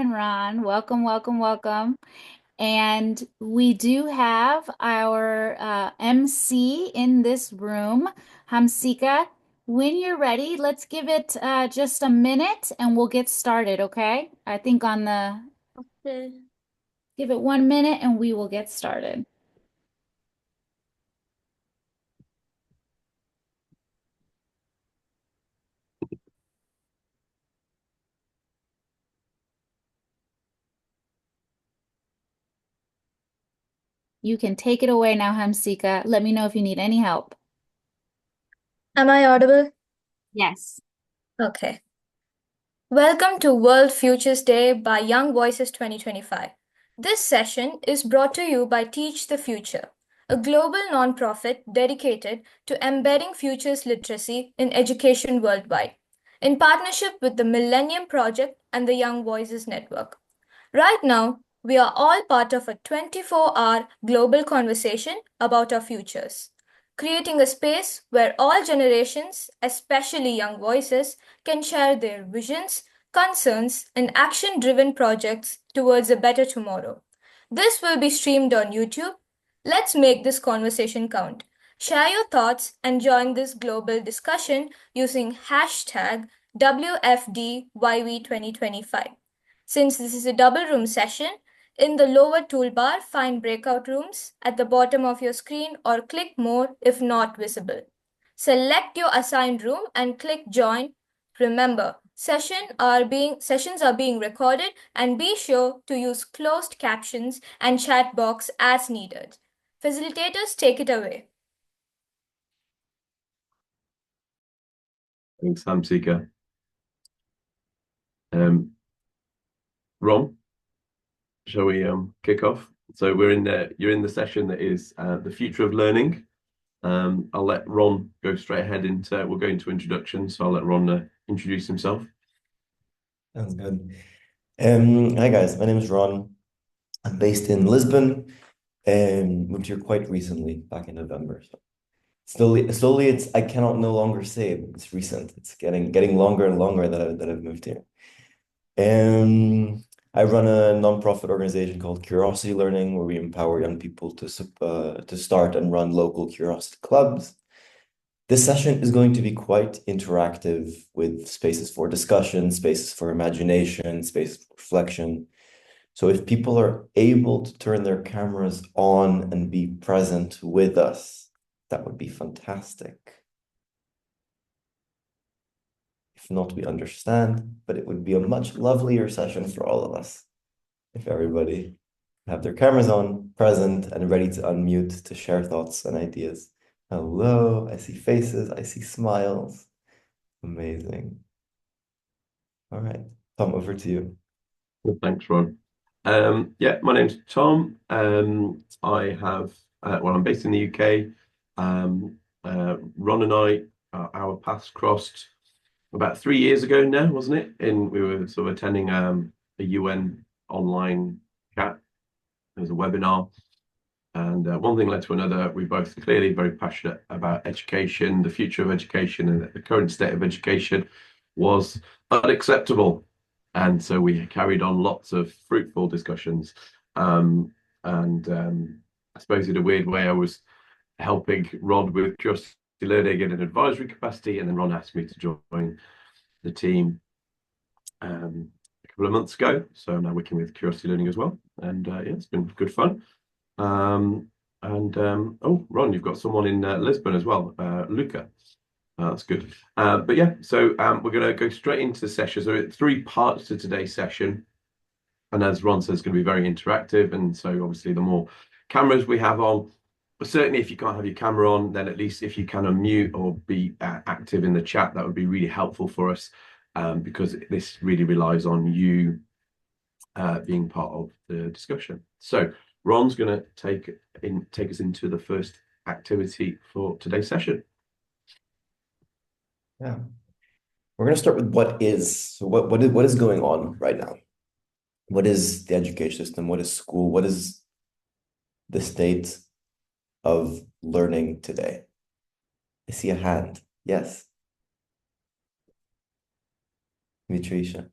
and Ron. Welcome, welcome, welcome. And we do have our MC in this room, Hamsika. When you're ready, let's give it just a minute and we'll get started, okay? I think Okay. give it 1 minute and we will get started. You can take it away now, Hamsika. Let me know if you need any help. Am I audible? Yes. Okay. Welcome to World Futures Day by Young Voices 2025. This session is brought to you by Teach the Future, a global nonprofit dedicated to embedding futures literacy in education worldwide, in partnership with the Millennium Project and the Young Voices Network. Right now, we are all part of a 24-hour global conversation about our futures, creating a space where all generations, especially young voices, can share their visions, concerns, and action driven projects towards a better tomorrow. This will be streamed on YouTube. Let's make this conversation count. Share your thoughts and join this global discussion using hashtag WFDYV 2025. Since this is a double room session, in the lower toolbar, find breakout rooms at the bottom of your screen or click more if not visible. Select your assigned room and click join. Remember, sessions are being recorded and be sure to use closed captions and chat box as needed. Facilitators, take it away. Thanks, Sam Seeker. Ron, shall we kick off? So you're in the session that is the future of learning. I'll let Ron go straight ahead we'll go into introductions. So I'll let Ron introduce himself. Sounds good. Hi guys, my name is Ron. I'm based in Lisbon and moved here quite recently, back in November. So slowly, I cannot no longer say it. It's recent. It's getting longer and longer that I've moved here. I run a nonprofit organization called Curiosity Learning, where we empower young people to start and run local curiosity clubs. This session is going to be quite interactive with spaces for discussion, spaces for imagination, spaces for reflection. So if people are able to turn their cameras on and be present with us, that would be fantastic. If not, we understand, but it would be a much lovelier session for all of us if everybody have their cameras on, present, and ready to unmute to share thoughts and ideas. Hello, I see faces, I see smiles. Amazing. All right, Tom, over to you. Well, thanks, Ron. Yeah, my name's Tom. I'm based in the UK. Ron and I, our paths crossed about 3 years ago now, wasn't it? We were sort of attending a UN online chat. There was a webinar, and one thing led to another. We're both clearly very passionate about education, the future of education, and that the current state of education was unacceptable. And so we carried on lots of fruitful discussions. I suppose in a weird way, I was helping Ron with curiosity learning in an advisory capacity, and then Ron asked me to join the team a couple of months ago. So I'm now working with curiosity learning as well, and yeah, it's been good fun. Oh, Ron, you've got someone in Lisbon as well, Luca. That's good. But yeah, so we're going to go straight into the session. So it's 3 parts to today's session. And as Ron says, it's going to be very interactive. And so obviously the more cameras we have on, certainly if you can't have your camera on, then at least if you can unmute or be active in the chat, that would be really helpful for us, because this really relies on you being part of the discussion. So Ron's going to take us into the first activity for today's session. Yeah. We're going to start with what is. So what is going on right now? What is the education system? What is school? What is the state of learning today? I see a hand. Yes. Mitrisha.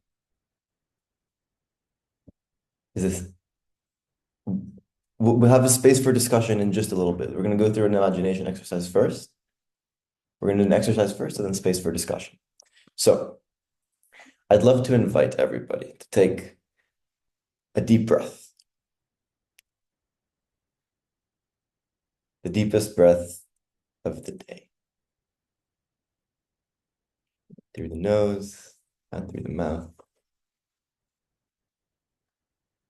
Is this we'll have a space for discussion in just a little bit. We're going to go through an imagination exercise first. We're going to do an exercise first and then space for discussion. So I'd love to invite everybody to take a deep breath, the deepest breath of the day, through the nose and through the mouth.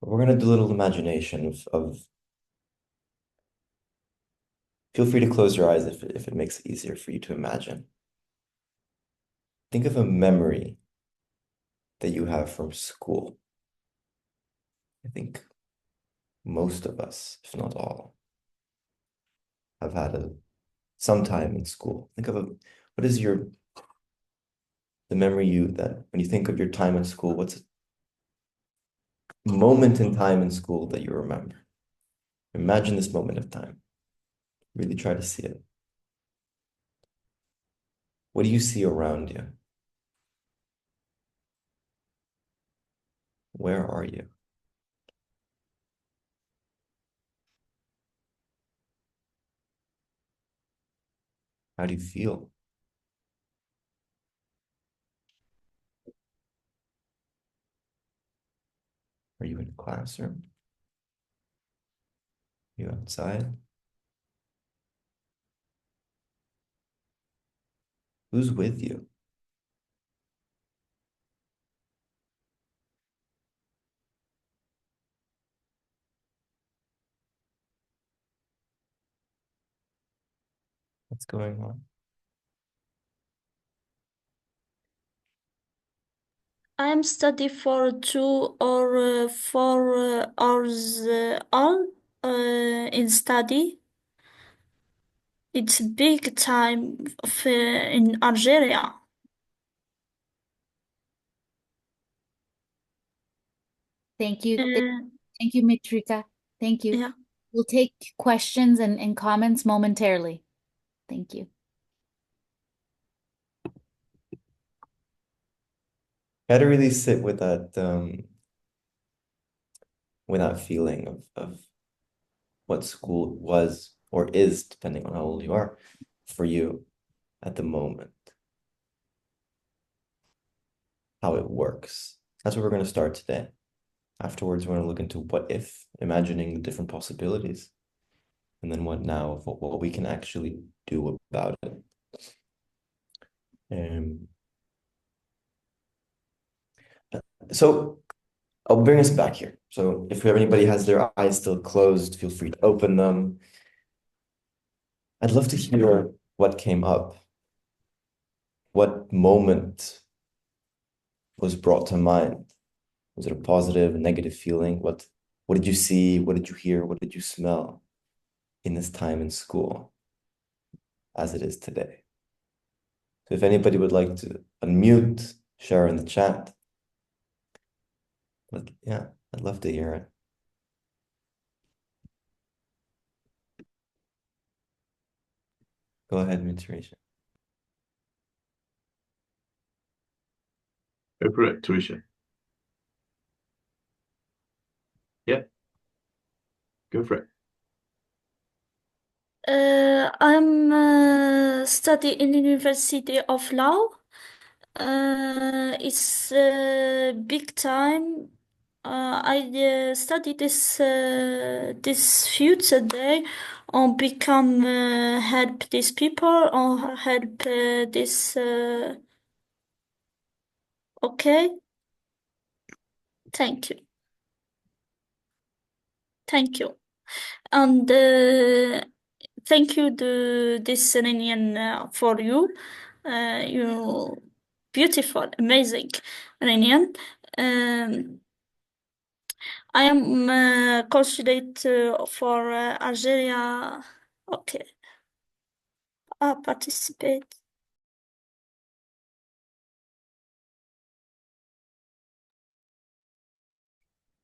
We're going to do a little imagination of feel free to close your eyes if it makes it easier for you to imagine. Think of a memory that you have from school. I think most of us, if not all, have had some time in school. Think of what is the memory that when you think of your time in school, what's a moment in time in school that you remember? Imagine this moment of time. Really try to see it. What do you see around you? Where are you? How do you feel? Are you in a classroom? Are you outside? Who's with you? What's going on? I am study for 2 or 4 hours all in study. It's big time in Algeria. Thank you. Uh, Thank you, Mitrika. Thank you. yeah. We'll take questions and comments momentarily. Thank you. Got to really sit with that feeling of what school was or is, depending on how old you are, for you at the moment. How it works. That's what we're going to start today. Afterwards, we're going to look into what if, imagining the different possibilities, and then what now of what we can actually do about it. So I'll bring us back here. So if anybody has their eyes still closed, feel free to open them. I'd love to hear what came up. What moment was brought to mind? Was it a positive, a negative feeling? What did you see? What did you hear? What did you smell in this time in school as it is today? So if anybody would like to unmute, share in the chat. But yeah, I'd love to hear it. Go ahead, Mitsurisha. Go for it, Tuisha. Yeah, go for it. I'm study in University of Law. It's big time. I study this future day on become help these people or help this. Okay, thank you, thank you, and thank you this Iranian for you. You beautiful, amazing Iranian. Um, I am consulate for Algeria. Okay, I participate.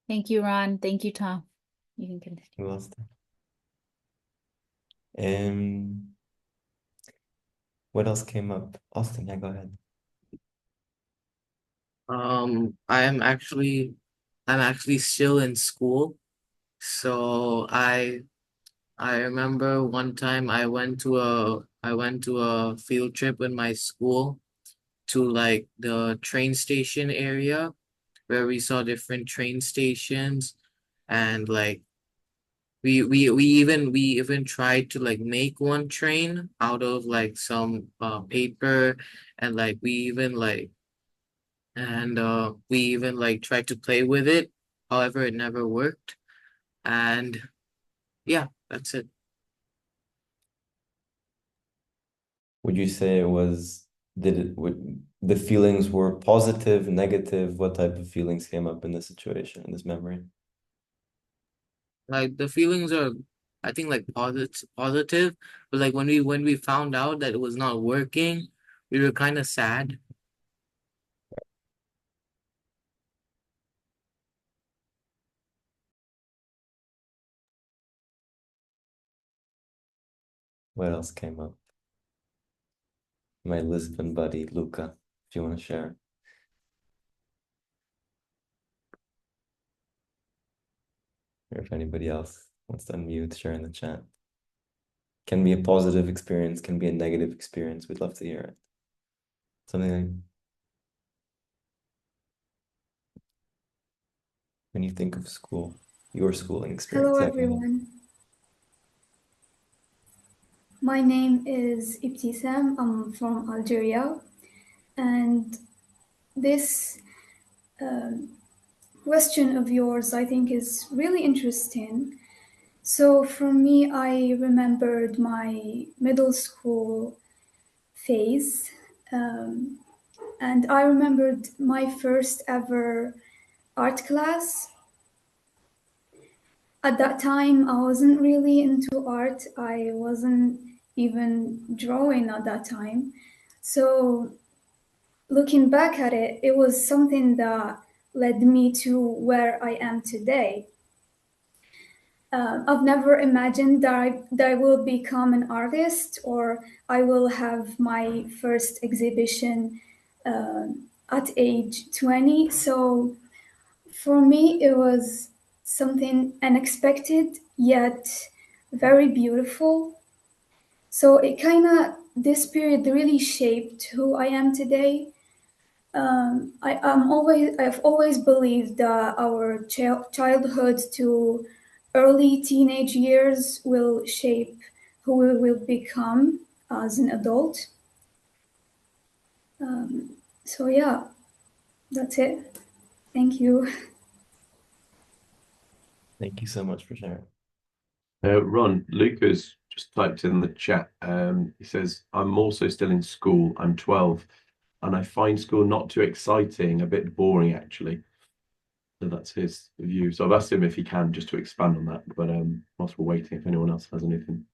Thank you, Ron. Thank you, Tom. You can continue. Who else? Um, what else came up? Austin, yeah, go ahead. I am actually I'm actually still in school. So I remember one time I went to a field trip with my school to like the train station area where we saw different train stations, and like we even tried to like make one train out of like some paper, and like we even like tried to play with it. However, it never worked. And yeah, that's it. Would you say it was, would the feelings were positive, negative? What type of feelings came up in this situation, in this memory? Like the feelings are, I think, like positive, but like when we found out that it was not working, we were kind of sad. What else came up? My Lisbon buddy, Luca, if you want to share. Or if anybody else wants to unmute, share in the chat. Can be a positive experience, can be a negative experience. We'd love to hear it. Something like when you think of school, your schooling experience. Hello Yeah, go ahead. everyone. My name is Ibtisam. I'm from Algeria, and this question of yours I think is really interesting. So for me, I remembered my middle school phase, and I remembered my first ever art class. At that time, I wasn't really into art. I wasn't even drawing at that time. So, looking back at it, it was something that led me to where I am today. I've never imagined that I will become an artist or I will have my first exhibition at age 20. So, for me, it was something unexpected yet very beautiful. So it kind of, this period really shaped who I am today. I've always believed that our childhood to early teenage years will shape who we will become as an adult. So yeah, that's it. Thank you. Thank you so much for sharing. Ron, Luca's just typed in the chat. He says, I'm also still in school. I'm 12 and I find school not too exciting, a bit boring actually. So that's his view. So I've asked him if he can just to expand on that. But whilst we're waiting, if anyone else has anything.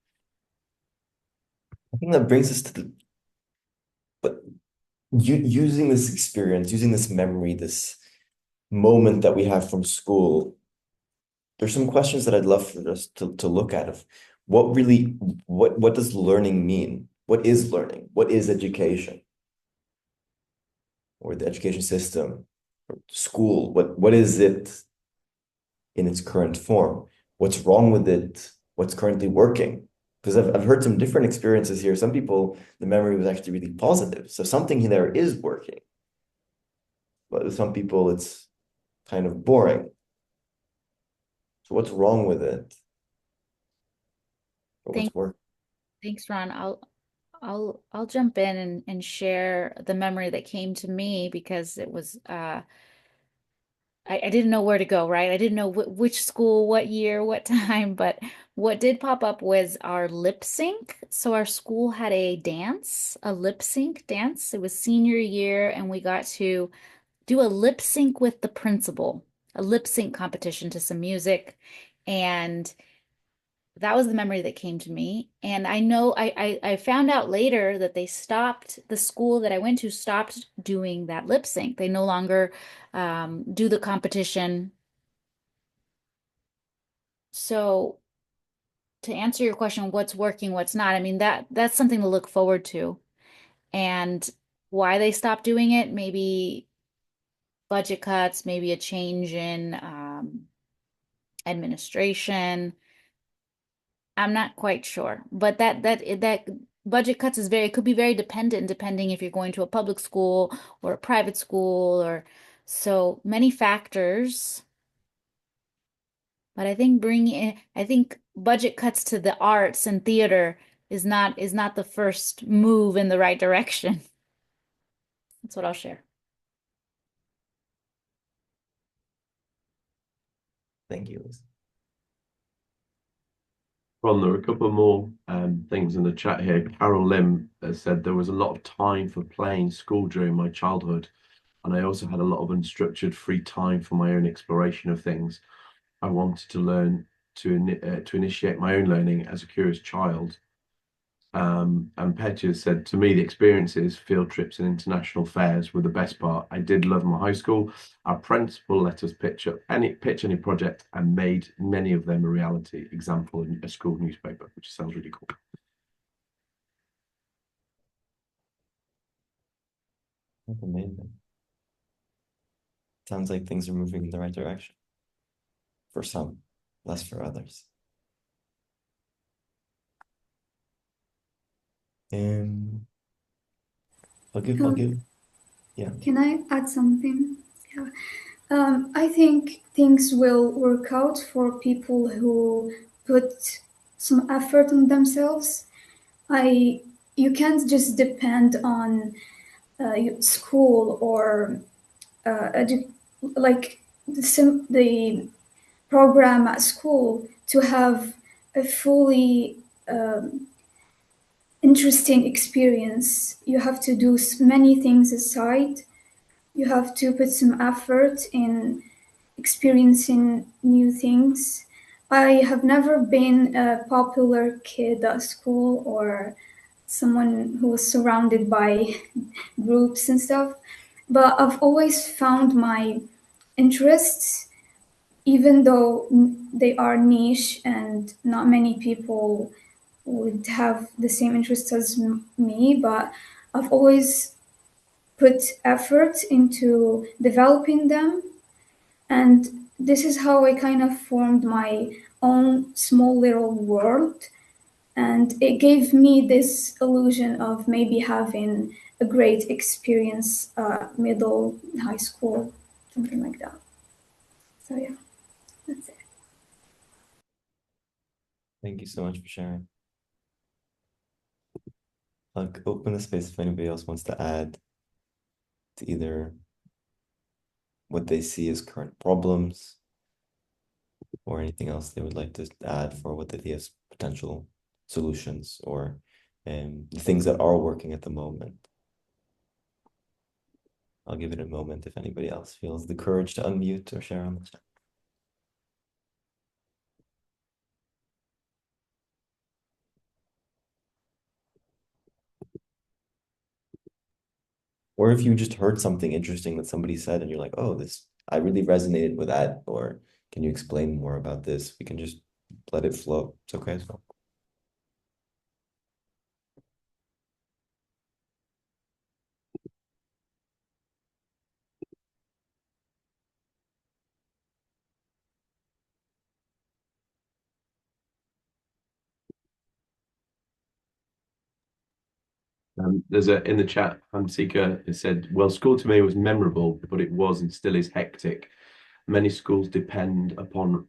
I think that brings us to but using this experience, using this memory, this moment that we have from school, there's some questions that I'd love for us to look at of what does learning mean? What is learning? What is education? Or the education system, or school? What is it in its current form? What's wrong with it? What's currently working? Because I've heard some different experiences here. Some people, the memory was actually really positive. So something there is working. But with some people, it's kind of boring. So what's wrong with it? Or Thank, what's working? thanks, Ron. I'll jump in and share the memory that came to me because it was I didn't know where to go, right? I didn't know which school, what year, what time, but what did pop up was our lip sync. So our school had a dance, a lip sync dance. It was senior year, and we got to do a lip sync with the principal, a lip sync competition to some music. And that was the memory that came to me. And I know I found out later that they stopped, the school that I went to stopped doing that lip sync. They no longer do the competition. So to answer your question, what's working, what's not, I mean that's something to look forward to. And why they stopped doing it, maybe budget cuts, maybe a change in administration. I'm not quite sure, but that budget cuts is very, it could be very dependent depending if you're going to a public school or a private school, or so many factors. But I think I think budget cuts to the arts and theater is not the first move in the right direction. That's what I'll share. Thank you, Liz. Ron, there are a couple more things in the chat here. Carol Lim has said there was a lot of time for playing school during my childhood, and I also had a lot of unstructured free time for my own exploration of things. I wanted to learn to initiate my own learning as a curious child. And Petya said, to me, the experiences, field trips and international fairs were the best part. I did love my high school. Our principal let us pitch any project and made many of them a reality. Example, a school newspaper, which sounds really cool. That's amazing. Sounds like things are moving in the right direction. For some, less for others. I'll give, yeah. Can I add something? Yeah. I think things will work out for people who put some effort on themselves. You can't just depend on school or like the program at school to have a fully interesting experience. You have to do many things aside. You have to put some effort in experiencing new things. I have never been a popular kid at school or someone who was surrounded by groups and stuff, but I've always found my interests, even though they are niche and not many people would have the same interests as me, but I've always put effort into developing them. And this is how I kind of formed my own small little world. And it gave me this illusion of maybe having a great experience, middle, high school, something like that. So, yeah, that's it. Thank you so much for sharing. I'll open the space if anybody else wants to add to either what they see as current problems or anything else they would like to add for what they see as potential solutions or the things that are working at the moment. I'll give it a moment if anybody else feels the courage to unmute or share on the chat. Or if you just heard something interesting that somebody said and you're like, oh, I really resonated with that, or can you explain more about this? We can just let it flow. It's okay as well. There's in the chat, Hamsika has said, well, school to me was memorable, but it was and still is hectic. Many schools depend upon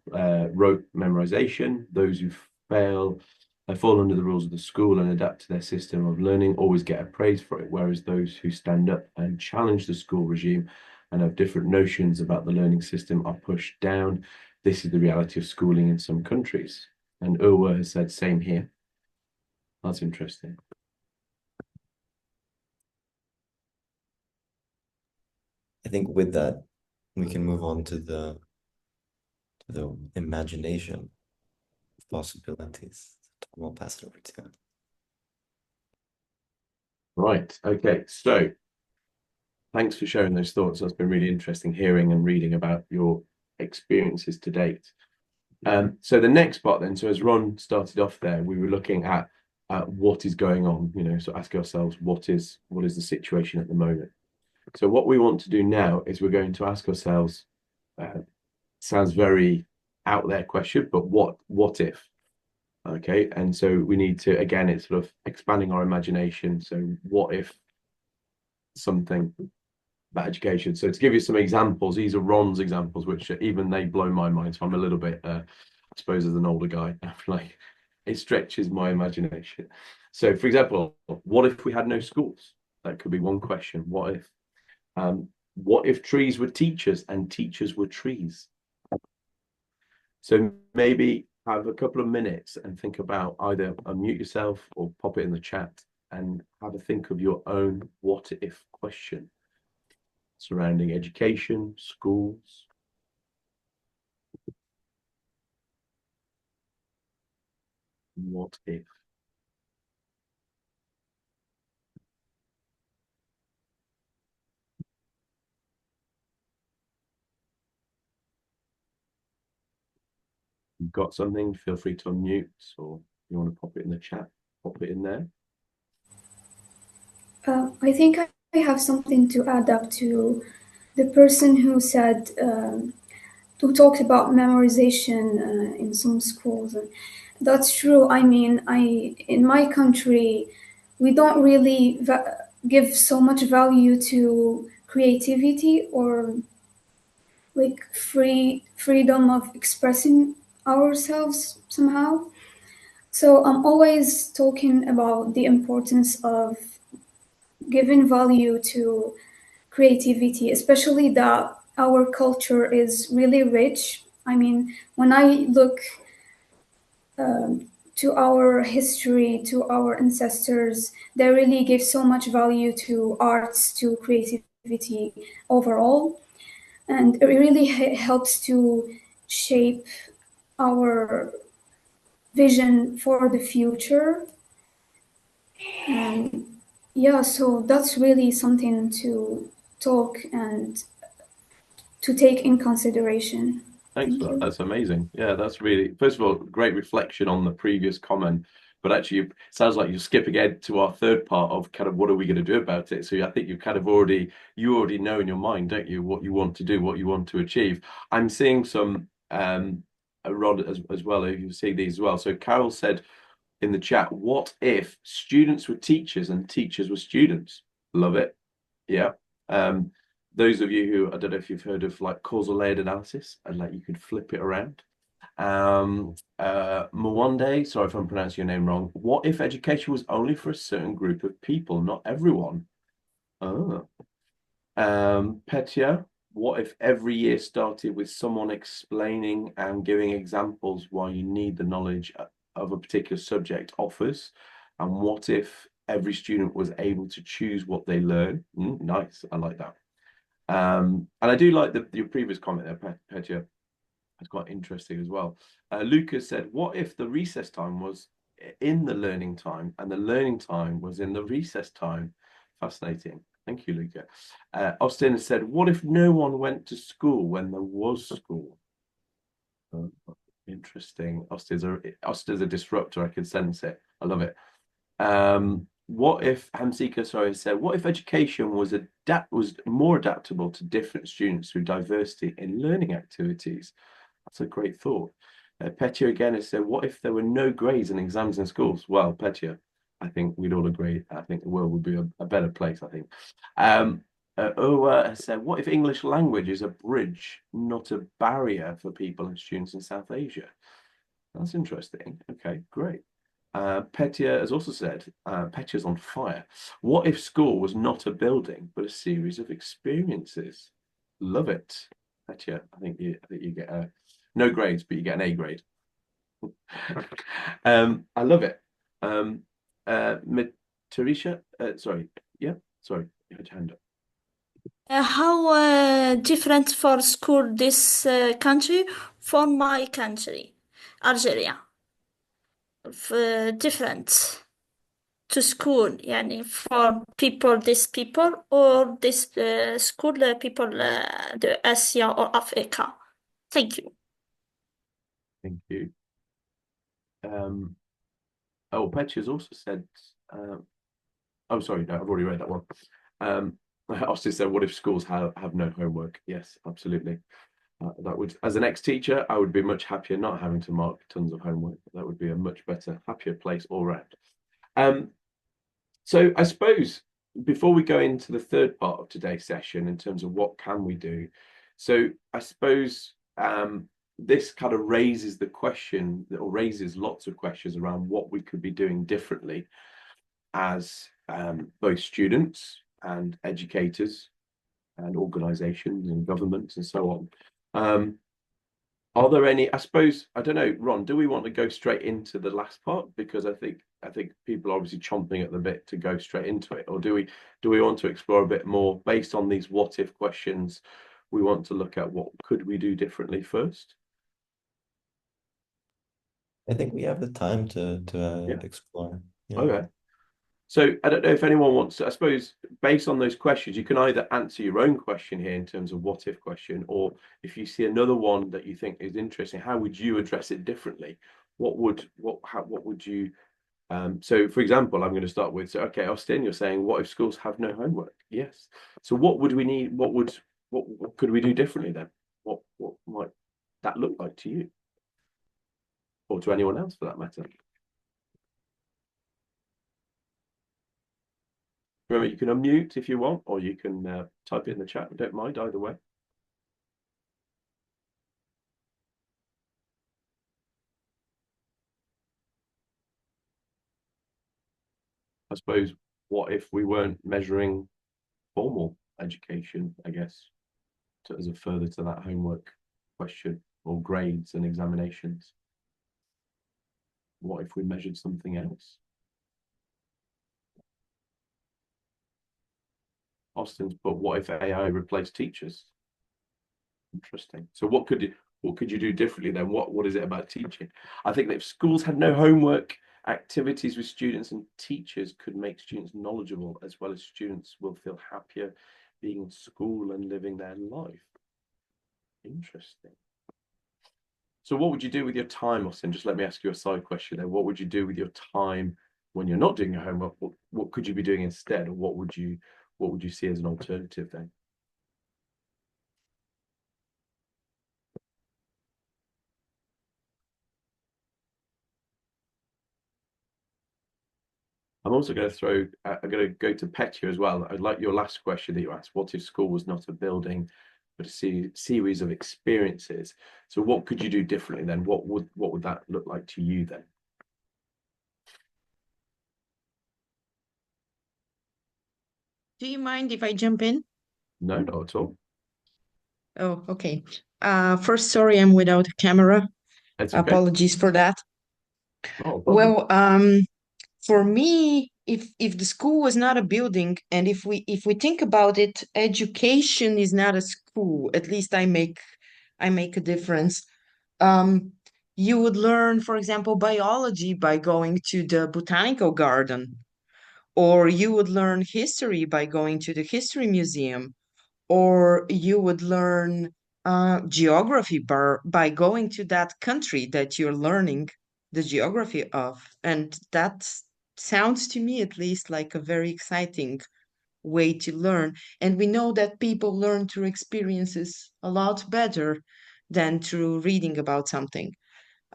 rote memorization. Those who fall under the rules of the school and adapt to their system of learning always get appraised for it, whereas those who stand up and challenge the school regime and have different notions about the learning system are pushed down. This is the reality of schooling in some countries. And Urwa has said, same here. That's interesting. I think with that, we can move on to the imagination of possibilities. I'll pass it over to you. Right. Okay. So thanks for sharing those thoughts. That's been really interesting hearing and reading about your experiences to date. So the next part then, so as Ron started off there, we were looking at what is going on, so ask ourselves, what is the situation at the moment? So what we want to do now is we're going to ask ourselves, sounds very out there question, but what if? Okay, and so we need to, again, it's sort of expanding our imagination. So what if something about education? So to give you some examples, these are Ron's examples, which even they blow my mind. So I'm a little bit, I suppose, as an older guy, like it stretches my imagination. So for example, what if we had no schools? That could be one question. What if trees were teachers and teachers were trees? So maybe have a couple of minutes and think about, either unmute yourself or pop it in the chat and have a think of your own what if question surrounding education, schools. What if? You've got something, feel free to unmute, or you want to pop it in the chat, pop it in there. I think I have something to add up to the person who said, who talked about memorization in some schools. And that's true. I mean, in my country, we don't really give so much value to creativity or like freedom of expressing ourselves somehow. So I'm always talking about the importance of giving value to creativity, especially that our culture is really rich. I mean, when I look to our history, to our ancestors, they really give so much value to arts, to creativity overall. And it really helps to shape our vision for the future. And yeah, so that's really something to talk and to take in consideration. Thanks Thank for that. you. That's amazing. Yeah, that's really, first of all, great reflection on the previous comment. But actually, it sounds like you're skipping ahead to our third part of kind of what are we going to do about it. So I think you've kind of you already know in your mind, don't you, what you want to do, what you want to achieve. I'm seeing some Rod as well. You see these as well. So Carol said in the chat, what if students were teachers and teachers were students? Love it. Yeah. Those of you who, I don't know if you've heard of like causal layered analysis, and like you could flip it around. Mwande, sorry if I'm pronouncing your name wrong. What if education was only for a certain group of people, not everyone? Oh. Petya, what if every year started with someone explaining and giving examples why you need the knowledge of a particular subject offers? And what if every student was able to choose what they learn? Nice, I like that. And I do like your previous comment there, Petya. It's quite interesting as well. Lucas said, what if the recess time was in the learning time and the learning time was in the recess time? Fascinating. Thank you, Luca. Austin said, what if no one went to school when there was school? Interesting. Austin's a disruptor. I can sense it. I love it. What if Hamsika, sorry, said, what if education was more adaptable to different students through diversity in learning activities? That's a great thought. Petya again has said, what if there were no grades and exams in schools? Well, Petya, I think we'd all agree. I think the world would be a better place, I think. Owa has said, what if English language is a bridge, not a barrier for people and students in South Asia? That's interesting. Okay, great. Petya has also said, Petya's on fire. What if school was not a building, but a series of experiences? Love it. Petya, I think you get no grades, but you get an A grade. I love it. Tarisha, sorry, yeah, sorry, you had your hand up. How different for school this country from my country, Algeria. Different to school, يعني for people, this people or this school people the Asia or Africa. Thank you. Thank you. Oh, Petya's also said, oh, sorry, no, I've already read that one. Austin said, what if schools have no homework? Yes, absolutely. That would, as an ex-teacher, I would be much happier not having to mark tons of homework. That would be a much better, happier place all round. So I suppose before we go into the third part of today's session in terms of what can we do, so I suppose this kind of raises the question, or raises lots of questions around what we could be doing differently as both students and educators and organizations and governments and so on. Are there any, I suppose, I don't know, Ron, do we want to go straight into the last part? Because I think people are obviously chomping at the bit to go straight into it. Or do we want to explore a bit more based on these what if questions? We want to look at what could we do differently first? I think we have the time to Yeah. explore. Yeah. Okay. So I don't know if anyone wants to, I suppose, based on those questions, you can either answer your own question here in terms of what if question, or if you see another one that you think is interesting, how would you address it differently? What would you so for example, I'm going to start with, so okay, Austin, you're saying what if schools have no homework? Yes. So what would we need? What could we do differently then? What might that look like to you? Or to anyone else for that matter? Remember, you can unmute if you want, or you can type it in the chat. I don't mind either way. I suppose, what if we weren't measuring formal education, I guess, as a further to that homework question, or grades and examinations? What if we measured something else? Austin's put, what if AI replaced teachers? Interesting. So what could you do differently then? What is it about teaching? I think that if schools had no homework, activities with students and teachers could make students knowledgeable, as well as students will feel happier being in school and living their life. Interesting. So what would you do with your time, Austin? Just let me ask you a side question there. What would you do with your time when you're not doing your homework? What could you be doing instead? Or what would you see as an alternative then? I'm also going to I'm going to go to Petya as well. I'd like your last question that you asked. What if school was not a building, but a series of experiences? So what could you do differently then? What would that look like to you then? Do you mind if I jump in? No, not at all. Oh, okay. First, sorry, I'm without a camera. It's okay. Apologies for that. Oh, well, for me, if the school was not a building, and if we think about it, education is not a school. At least I make a difference. You would learn, for example, biology by going to the botanical garden, or you would learn history by going to the history museum, or you would learn geography by going to that country that you're learning the geography of. And that sounds to me, at least, like a very exciting way to learn. And we know that people learn through experiences a lot better than through reading about something.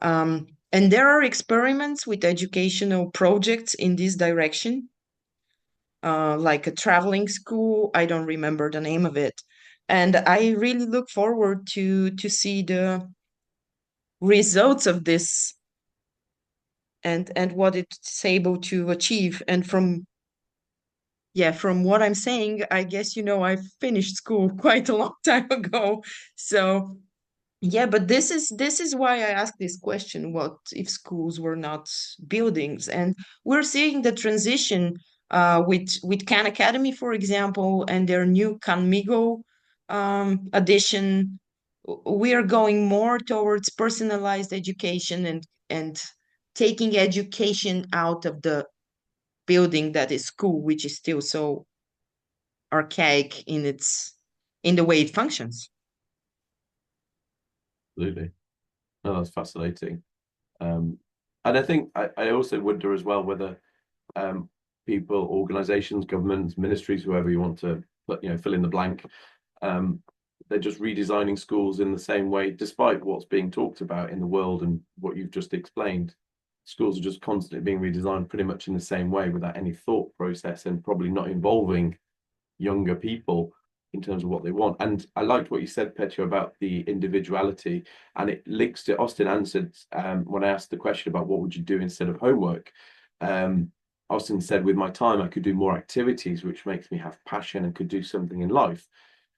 And there are experiments with educational projects in this direction, like a traveling school. I don't remember the name of it. And I really look forward to see the results of this, and what it's able to achieve. And from what I'm saying, I guess I finished school quite a long time ago. So yeah, but this is why I asked this question: what if schools were not buildings? And we're seeing the transition with Khan Academy, for example, and their new Khanmigo edition. We are going more towards personalized education, and taking education out of the building that is school, which is still so archaic in the way it functions. Absolutely. No, that's fascinating. And I think I also wonder as well whether people, organizations, governments, ministries, whoever you want to fill in the blank. They're just redesigning schools in the same way, despite what's being talked about in the world and what you've just explained. Schools are just constantly being redesigned pretty much in the same way without any thought process and probably not involving younger people in terms of what they want. And I liked what you said, Petro, about the individuality, and it links to Austin answered when I asked the question about what would you do instead of homework. Austin said, with my time, I could do more activities, which makes me have passion and could do something in life.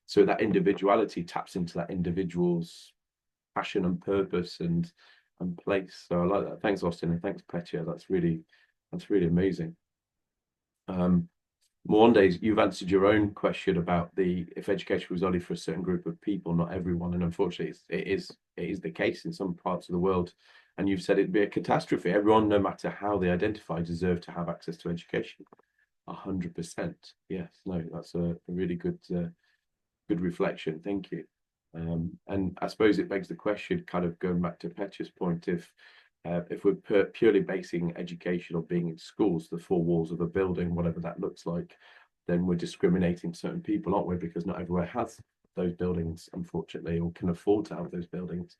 So that individuality taps into that individual's passion and purpose and place. So I like that. Thanks, Austin, and thanks, Petya. That's really amazing. Mondays, you've answered your own question about if education was only for a certain group of people, not everyone, and unfortunately, it is the case in some parts of the world. And you've said it'd be a catastrophe. Everyone, no matter how they identify, deserve to have access to education. 100%. Yes. No, that's a really good reflection. Thank you. And I suppose it begs the question, kind of going back to Petya's point, if we're purely basing education on being in schools, the four walls of a building, whatever that looks like, then we're discriminating certain people, aren't we? Because not everywhere has those buildings, unfortunately, or can afford to have those buildings.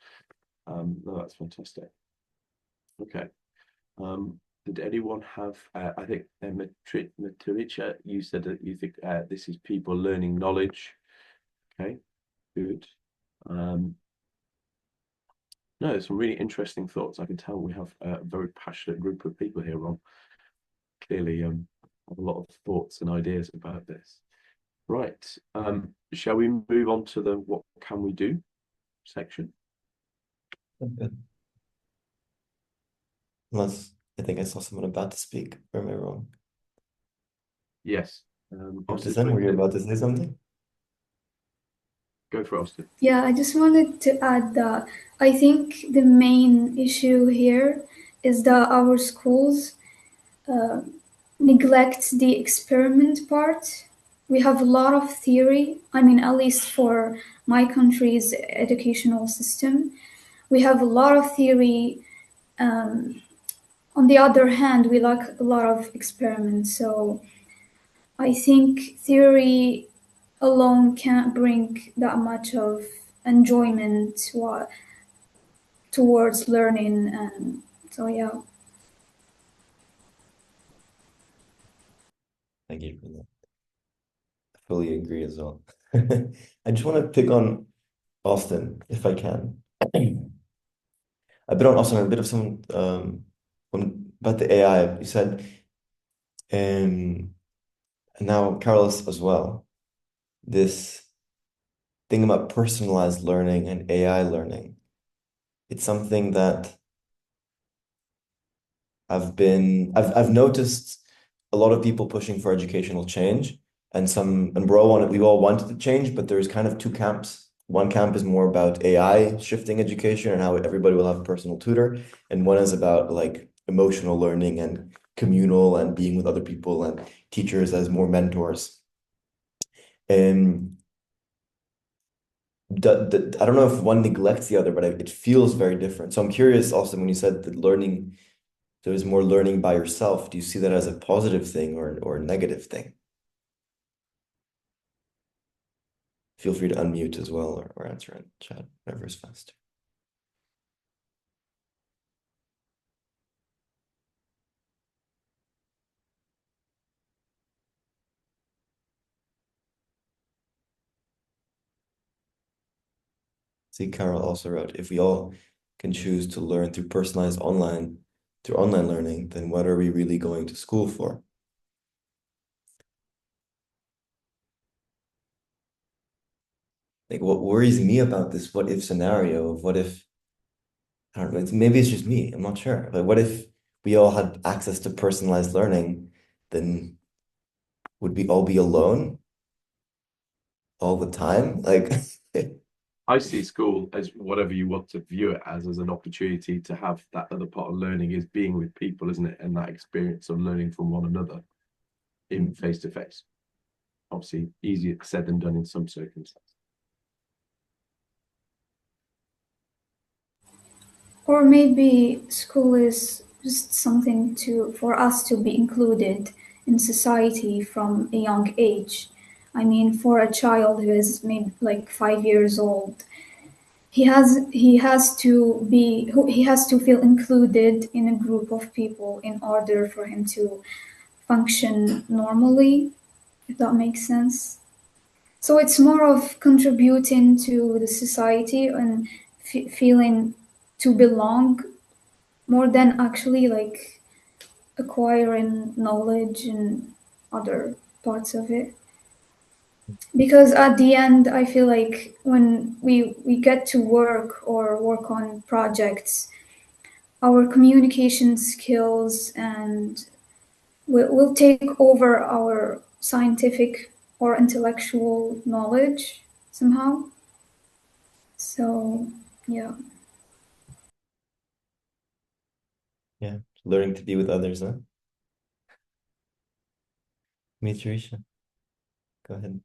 No, that's fantastic. Okay. Did anyone have, I think, Matricha, you said that you think this is people learning knowledge. Okay, good. No, there's some really interesting thoughts. I can tell we have a very passionate group of people here, Ron. Clearly, have a lot of thoughts and ideas about this. Right. Shall we move on to the what can we do section? Okay. Unless I think I saw someone about to speak. Or am I wrong? Yes. Austin, were you about to say something? Go for Austin. Yeah, I just wanted to add that I think the main issue here is that our schools neglect the experiment part. We have a lot of theory. I mean, at least for my country's educational system, we have a lot of theory. On the other hand, we lack a lot of experiments. So I think theory alone can't bring that much of enjoyment towards learning. And so, yeah. Thank you for that. I fully agree as well. I just want to pick on Austin, if I can. A bit on Austin, a bit of some about the AI. You said, and now Carlos as well, this thing about personalized learning and AI learning. It's something that I've noticed a lot of people pushing for educational change, and we all wanted to change, but there's kind of two camps. One camp is more about AI shifting education and how everybody will have a personal tutor, and one is about like emotional learning and communal and being with other people and teachers as more mentors. And I don't know if one neglects the other, but it feels very different. So I'm curious also when you said that there's more learning by yourself. Do you see that as a positive thing or a negative thing? Feel free to unmute as well or answer in chat, whatever is faster. See, Carol also wrote, if we all can choose to learn through online learning, then what are we really going to school for? Like what worries me about this what if scenario of what if, I don't know, maybe it's just me, I'm not sure. But what if we all had access to personalized learning, then would we all be alone all the time? Like I see school as whatever you want to view it as an opportunity to have that other part of learning is being with people, isn't it? And that experience of learning from one another in face to face. Obviously, easier said than done in some circumstances. Or maybe school is just something for us to be included in society from a young age. I mean, for a child who is maybe like 5 years old, he has to feel included in a group of people in order for him to function normally, if that makes sense. So it's more of contributing to the society and feeling to belong more than actually like acquiring knowledge and other parts of it. Because at the end, I feel like when we get to work on projects, our communication skills and will take over our scientific or intellectual knowledge somehow. So, yeah. Yeah, learning to be with others, huh? Me, Teresa. Go ahead.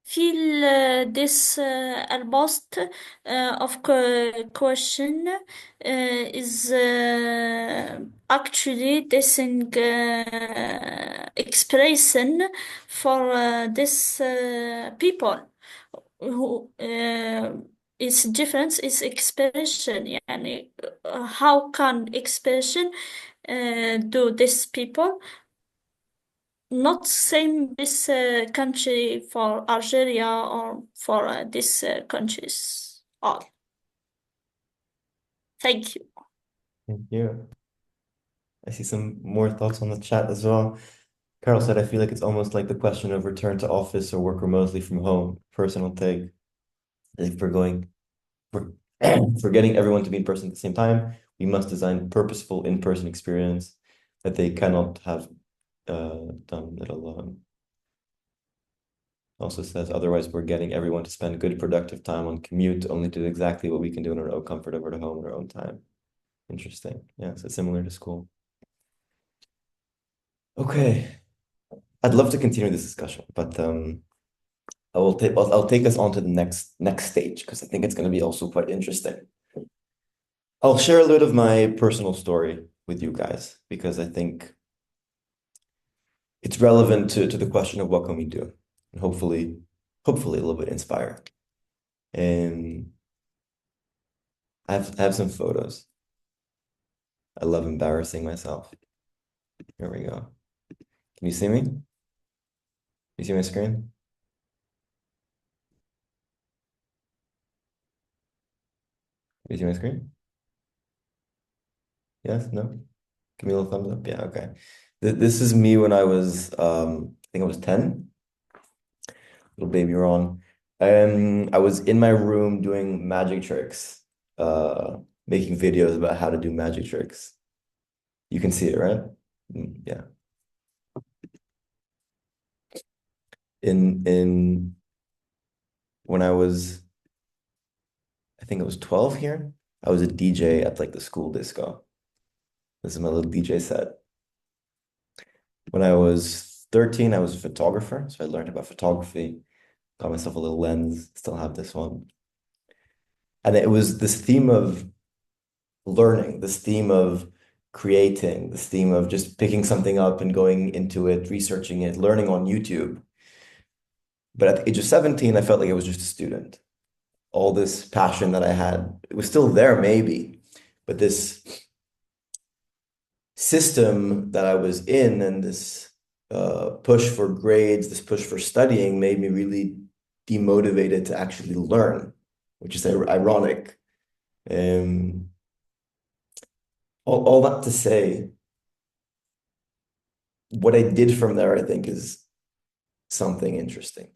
Feel this almost of question is actually this expression for this people who its difference is expression. يعني, how can expression do this people not same this country for Algeria or for these countries all. Thank you. Thank you. I see some more thoughts on the chat as well. Carol said, I feel like it's almost like the question of return to office or work remotely from home. Personal take. If we're going, for, for getting everyone to be in person at the same time, we must design purposeful in-person experience that they cannot have done it alone. Also says, otherwise we're getting everyone to spend good productive time on commute, only to do exactly what we can do in our own comfort over at home in our own time. Interesting. Yeah, so similar to school. Okay. I'd love to continue this discussion, but I'll take us on to the next stage because I think it's going to be also quite interesting. I'll share a little of my personal story with you guys because I think it's relevant to the question of what can we do, and hopefully a little bit inspire. And I have some photos. I love embarrassing myself. Here we go. Can you see me? You see my screen? You see my screen? Yes? No? Give me a little thumbs up. Yeah, okay. This is me when I was, I think I was 10. Little baby Ron. I was in my room doing magic tricks, making videos about how to do magic tricks. You can see it, right? Yeah. In when I was, I think it was 12 here, I was a DJ at like the school disco. This is my little DJ set. When I was 13, I was a photographer, so I learned about photography, got myself a little lens, still have this one. And it was this theme of learning, this theme of creating, this theme of just picking something up and going into it, researching it, learning on YouTube. But at the age of 17, I felt like I was just a student. All this passion that I had, it was still there maybe, but this system that I was in and this push for grades, this push for studying made me really demotivated to actually learn, which is ironic. All that to say, what I did from there, I think, is something interesting.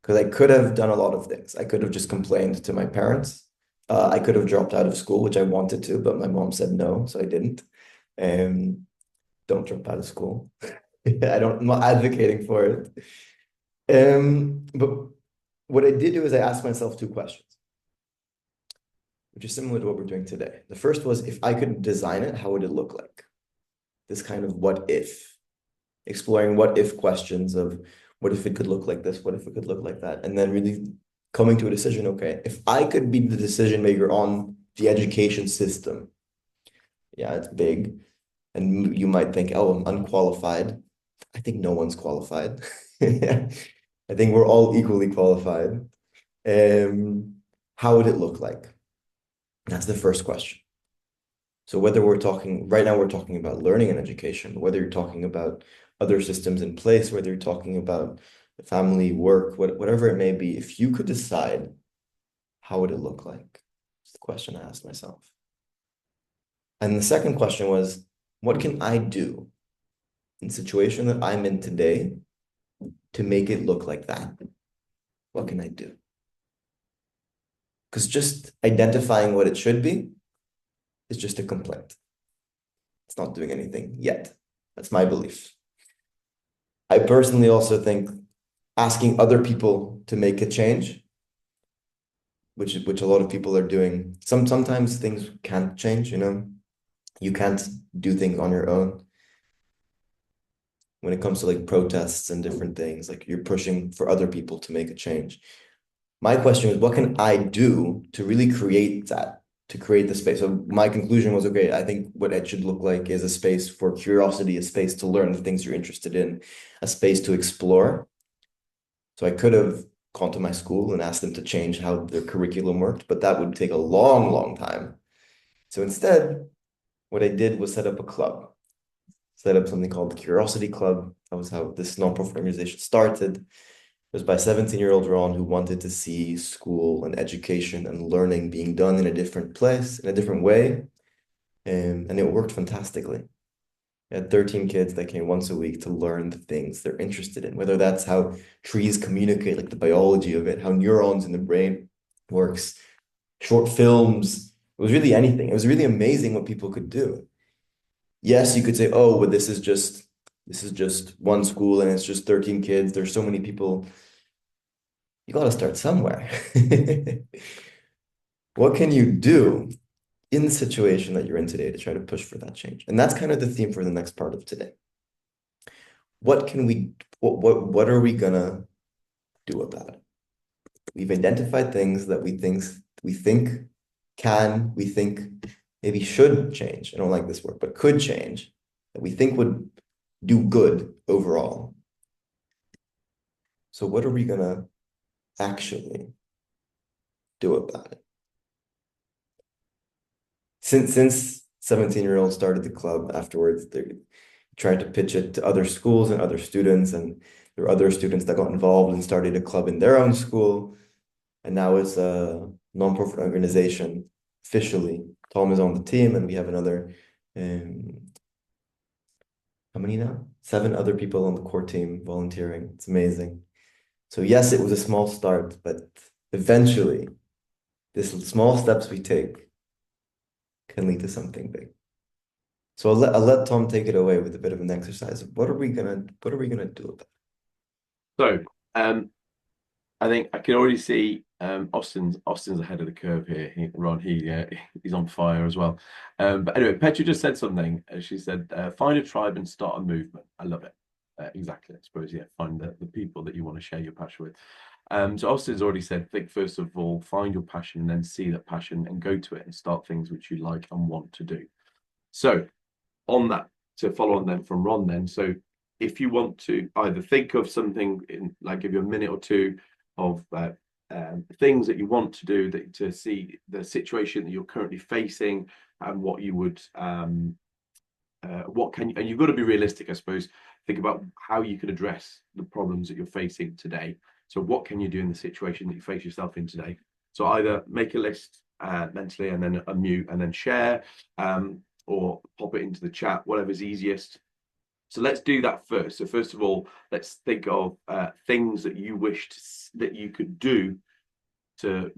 Because I could have done a lot of things. I could have just complained to my parents. I could have dropped out of school, which I wanted to, but my mom said no, so I didn't. Don't drop out of school. I'm not advocating for it. But what I did do is I asked myself two questions, which is similar to what we're doing today. The first was, if I could design it, how would it look like? This kind of what if, exploring what if questions of what if it could look like this, what if it could look like that, and then really coming to a decision, okay, if I could be the decision maker on the education system, yeah, it's big. And you might think, oh, I'm unqualified I think no one's qualified. I think we're all equally qualified. How would it look like? That's the first question. So whether we're talking, right now we're talking about learning and education, whether you're talking about other systems in place, whether you're talking about family, work, whatever it may be, if you could decide, how would it look like? That's the question I asked myself. And the second question was, what can I do in the situation that I'm in today to make it look like that? What can I do? Because just identifying what it should be is just a complaint. It's not doing anything yet. That's my belief. I personally also think asking other people to make a change, which a lot of people are doing. Sometimes things can't change, you know. You can't do things on your own. When it comes to like protests and different things, like you're pushing for other people to make a change. My question is, what can I do to really create that, to create the space? So my conclusion was, okay, I think what it should look like is a space for curiosity, a space to learn the things you're interested in, a space to explore. So I could have gone to my school and asked them to change how their curriculum worked, but that would take a long, long time. So instead, what I did was set up a club, set up something called the Curiosity Club. That was how this nonprofit organization started. It was by 17-year-old Ron who wanted to see school and education and learning being done in a different place, in a different way. And it worked fantastically. I had 13 kids that came once a week to learn the things they're interested in, whether that's how trees communicate, like the biology of it, how neurons in the brain works, short films. It was really anything. It was really amazing what people could do. Yes, you could say, oh, but this is just one school and it's just 13 kids. There's so many people. You got to start somewhere. What can you do in the situation that you're in today to try to push for that change? And that's kind of the theme for the next part of today. What are we gonna do about it? We've identified things that we think maybe should change. I don't like this word, but could change, that we think would do good overall. So what are we gonna actually do about it? Since 17-year-olds started the club, afterwards they tried to pitch it to other schools and other students, and there were other students that got involved and started a club in their own school. And now it's a nonprofit organization officially. Tom is on the team, and we have another, how many now? 7 other people on the core team volunteering. It's amazing. So yes, it was a small start, but eventually, these small steps we take can lead to something big. So I'll let Tom take it away with a bit of an exercise of what are we gonna do about it? So I think I can already see Austin's ahead of the curve here. Ron, he's on fire as well. But anyway, Petra just said something. She said, "Find a tribe and start a movement." I love it. Exactly. I suppose find the people that you want to share your passion with. So Austin's already said, think first of all, find your passion and then see that passion and go to it and start things which you like and want to do. So on that, to follow on then from Ron then, so if you want to either think of something like give you a minute or two of things that you want to do to see the situation that you're currently facing and what you would what can you, and you've got to be realistic, I suppose. Think about how you can address the problems that you're facing today. So what can you do in the situation that you face yourself in today? So either make a list mentally and then unmute and then share, or pop it into the chat, whatever's easiest. So let's do that first. So first of all, let's think of things that you wished that you could do to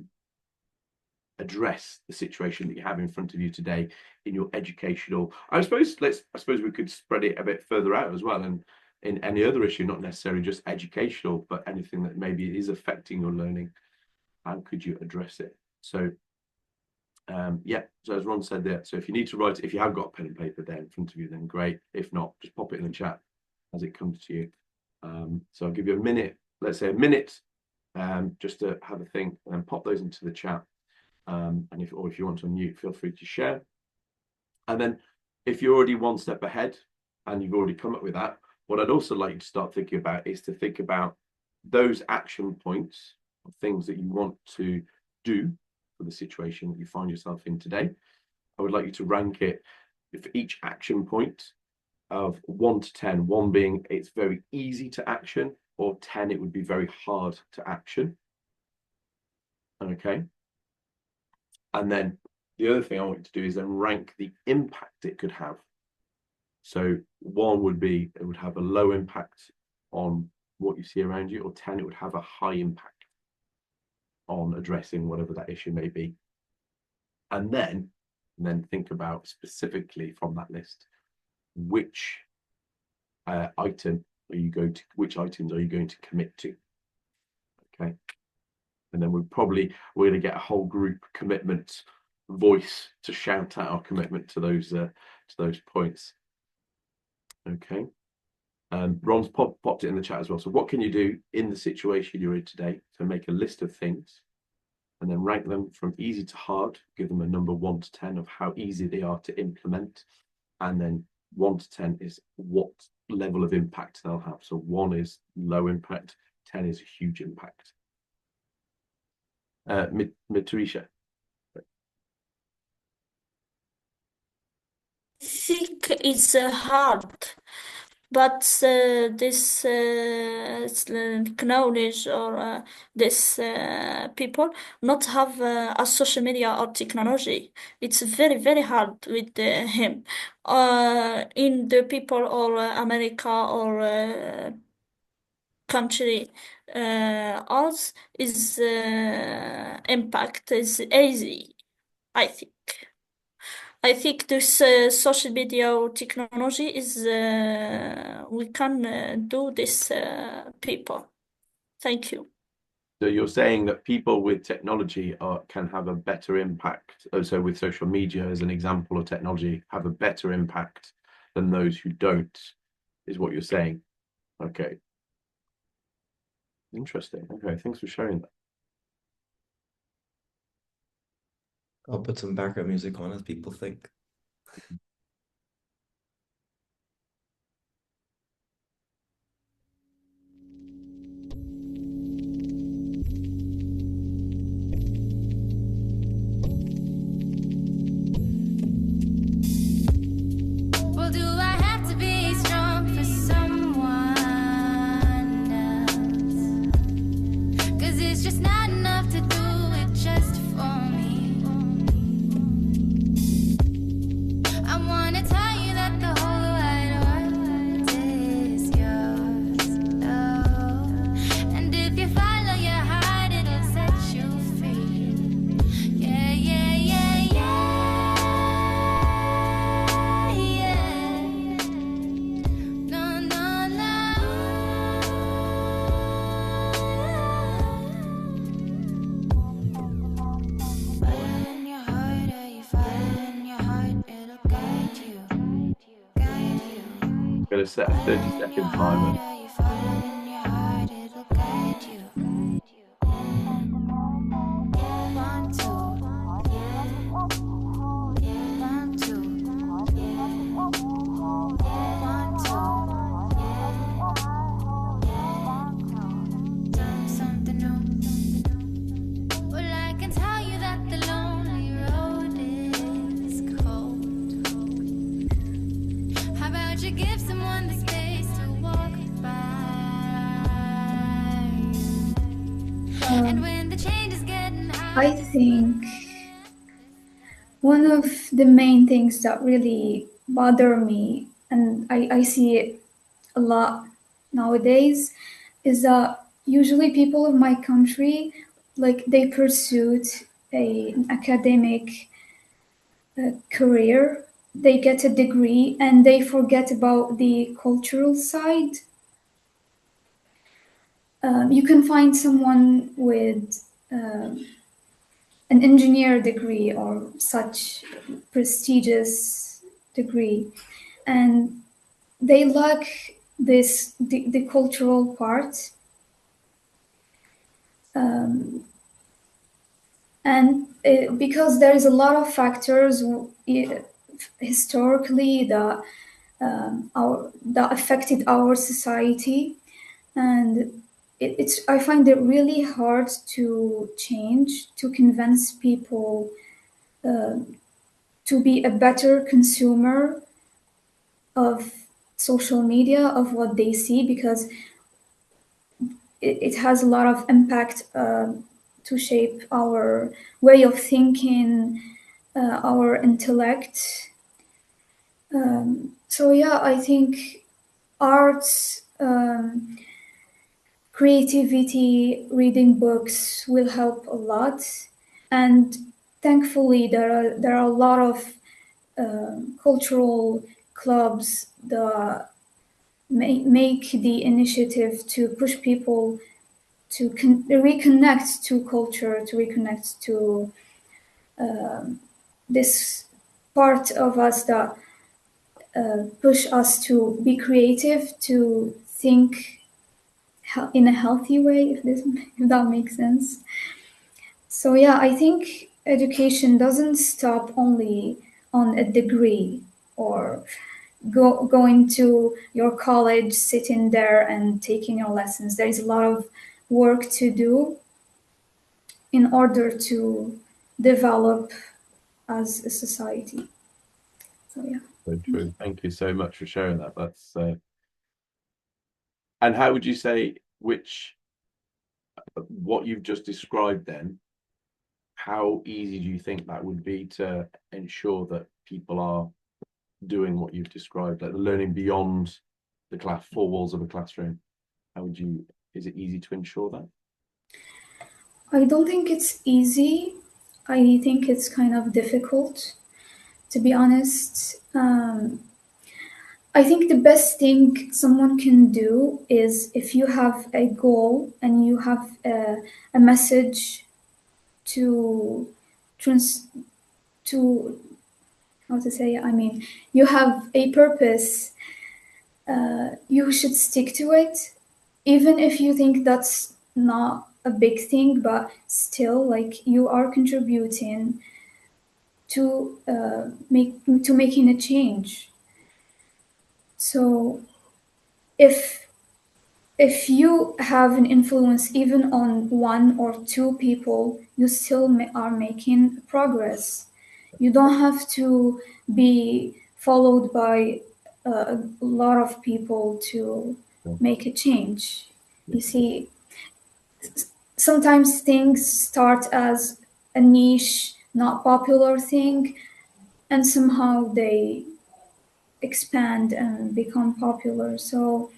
address the situation that you have in front of you today in your educational. I suppose we could spread it a bit further out as well, and in any other issue, not necessarily just educational, but anything that maybe is affecting your learning. How could you address it? So so as Ron said there, so if you need to write, if you have got a pen and paper there in front of you, then great. If not, just pop it in the chat as it comes to you. So I'll give you a minute, let's say a minute, just to have a think, and then pop those into the chat. And if you want to unmute, feel free to share. And then if you're already one step ahead and you've already come up with that, What I'd also like you to start thinking about is to think about those action points of things that you want to do for the situation that you find yourself in today. I would like you to rank it for each action point of 1 to 10, 1 being it's very easy to action, or 10 it would be very hard to action. Okay. And then the other thing I want you to do is then rank the impact it could have. So 1 would be it would have a low impact on what you see around you, or 10 it would have a high impact on addressing whatever that issue may be. And then think about specifically from that list which item are you going to, which items are you going to commit to? Okay. And then we're going to get a whole group commitment voice to shout out our commitment to those points. Okay. Ron's popped it in the chat as well. So what can you do in the situation you're in today to make a list of things and then rank them from easy to hard, give them a number 1 to 10 of how easy they are to implement. And then 1 to 10 is what level of impact they'll have. So 1 is low impact, 10 is a huge impact. Miturisha. I think it's hard, but this knowledge or this people not have a social media or technology. It's very, very hard with him. In the people or America or country, us is impact is easy, I think. I think this social media or technology is we can do this people. Thank you. So you're saying that people with technology can have a better impact. So with social media as an example of technology, have a better impact than those who don't, is what you're saying. Okay. Interesting. Okay, thanks for sharing that. I'll put some background music on as people think. Well, do I have to be strong for someone else? 'Cause it's just not enough to do it just for me. I wanna tell you that the whole wide world is yours. Oh. And if you follow your heart, it'll set you free. Yeah, yeah, yeah, yeah. Yeah. No, no, no. Find your heart, or you find your heart, it'll guide you, guide you. I'm going to set a 30-second timer. Or you find your heart, it'll guide you. Want to, want to, done something new. Well, I can tell you that the lonely road is cold. How about you give someone the space to walk by? And when the change is getting hard, I think one of the main things that really bother me, and I see it a lot nowadays, is that usually people of my country, like they pursued an academic career, they get a degree, and they forget about the cultural side. You can find someone with an engineer degree or such prestigious degree, and they lack the cultural part. And because there is a lot of factors historically that that affected our society, and I find it really hard to change, to convince people to be a better consumer of social media, of what they see, because it has a lot of impact to shape our way of thinking, our intellect. So yeah, I think arts, creativity, reading books will help a lot, and thankfully there are a lot of cultural clubs that make the initiative to push people to reconnect to culture, to reconnect to this part of us that push us to be creative, to think in a healthy way, if that makes sense. So yeah, I think education doesn't stop only on a degree or going to your college, sitting there and taking your lessons. There is a lot of work to do in order to develop as a society. So yeah. So true. Thank you so much for sharing that. That's and how would you say what you've just described then, how easy do you think that would be to ensure that people are doing what you've described, like learning beyond the four walls of a classroom? Is it easy to ensure that? I don't think it's easy. I think it's kind of difficult, to be honest. I think the best thing someone can do is, if you have a goal and you have a message to trans to how to say it? I mean, you have a purpose, you should stick to it, even if you think that's not a big thing, but still, like, you are contributing to making a change. So if you have an influence even on one or two people, you still are making progress. You don't have to be followed by a lot of people to make a change. You see, sometimes things start as a niche, not popular thing, and somehow they expand and become popular. So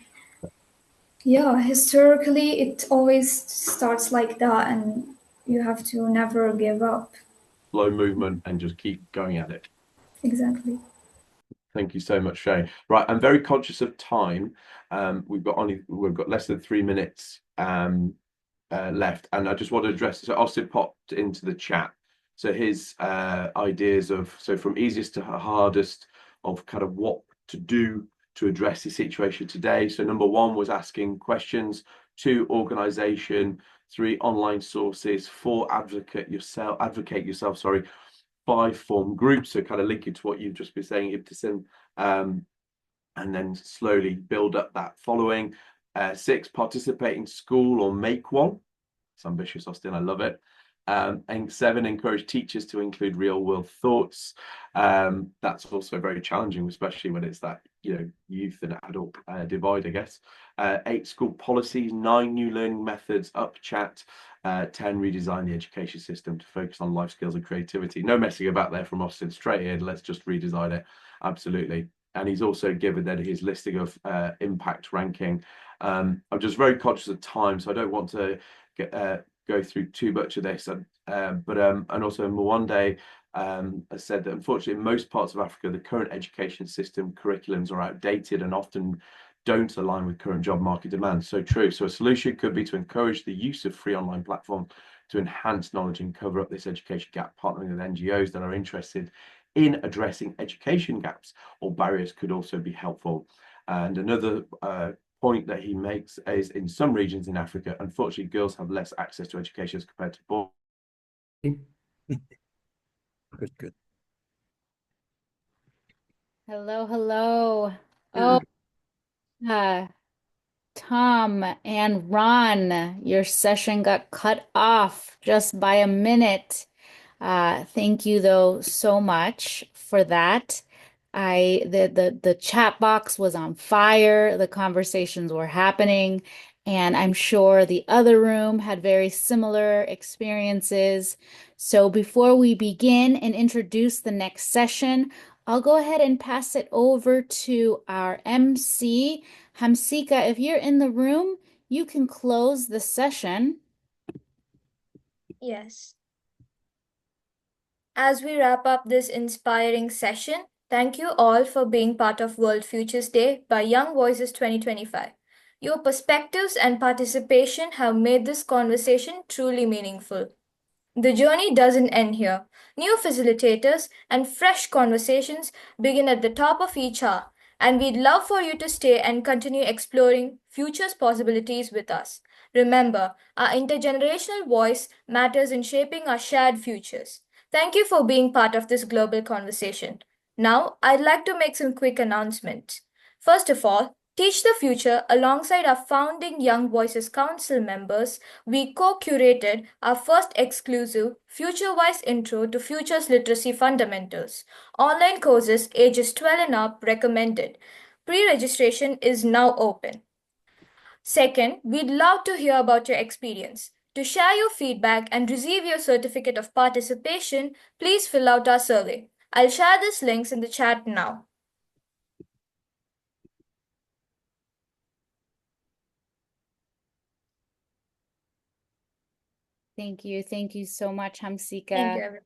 yeah, historically, it always starts like that, and you have to never give up. Slow movement and just keep going at it. Exactly. Thank you so much, Shay. Right, I'm very conscious of time. We've got less than 3 minutes left, and I just want to address. So Austin popped into the chat. So his ideas from easiest to hardest of kind of what to do to address the situation today. So number one was asking questions. 2, organization. 3, online sources. 4, advocate yourself. Sorry. 5, form groups. So kind of linking to what you've just been saying, Ibtisim, and then slowly build up that following. 6, participate in school or make one. It's ambitious, Austin. I love it. And 7, encourage teachers to include real world thoughts. That's also very challenging, especially when it's that youth and adult divide, I guess. 8, school policies. 9, new learning methods. Up chat. 10, redesign the education system to focus on life skills and creativity. No messing about there from Austin. Straight in. Let's just redesign it. Absolutely. And he's also given then his listing of impact ranking. I'm just very conscious of time, so I don't want to go through too much of this. And also Mwande has said that unfortunately in most parts of Africa, the current education system curriculums are outdated and often don't align with current job market demands. So true. So a solution could be to encourage the use of free online platforms to enhance knowledge and cover up this education gap. Partnering with NGOs that are interested in addressing education gaps or barriers could also be helpful. And another point that he makes is, in some regions in Africa, unfortunately, girls have less access to education as compared to boys. Good. Hello, hello. Oh, uh, Tom and Ron, your session got cut off just by a minute. Thank you though so much for that. The chat box was on fire, the conversations were happening, and I'm sure the other room had very similar experiences. So before we begin and introduce the next session, I'll go ahead and pass it over to our MC. Hamsika, if you're in the room, you can close the session. Yes. As we wrap up this inspiring session, thank you all for being part of World Futures Day by Young Voices 2025. Your perspectives and participation have made this conversation truly meaningful. The journey doesn't end here. New facilitators and fresh conversations begin at the top of each hour, and we'd love for you to stay and continue exploring future's possibilities with us. Remember, our intergenerational voice matters in shaping our shared futures. Thank you for being part of this global conversation. Now, I'd like to make some quick announcements. First of all, Teach the Future, alongside our founding Young Voices Council members, we co-curated our first exclusive FutureWise Intro to Futures Literacy Fundamentals. Online courses ages 12 and up recommended. Pre-registration is now open. Second, we'd love to hear about your experience. To share your feedback and receive your certificate of participation, please fill out our survey. I'll share these links in the chat now. Thank you. Thank you so much, Hamsika. Thank you, everyone.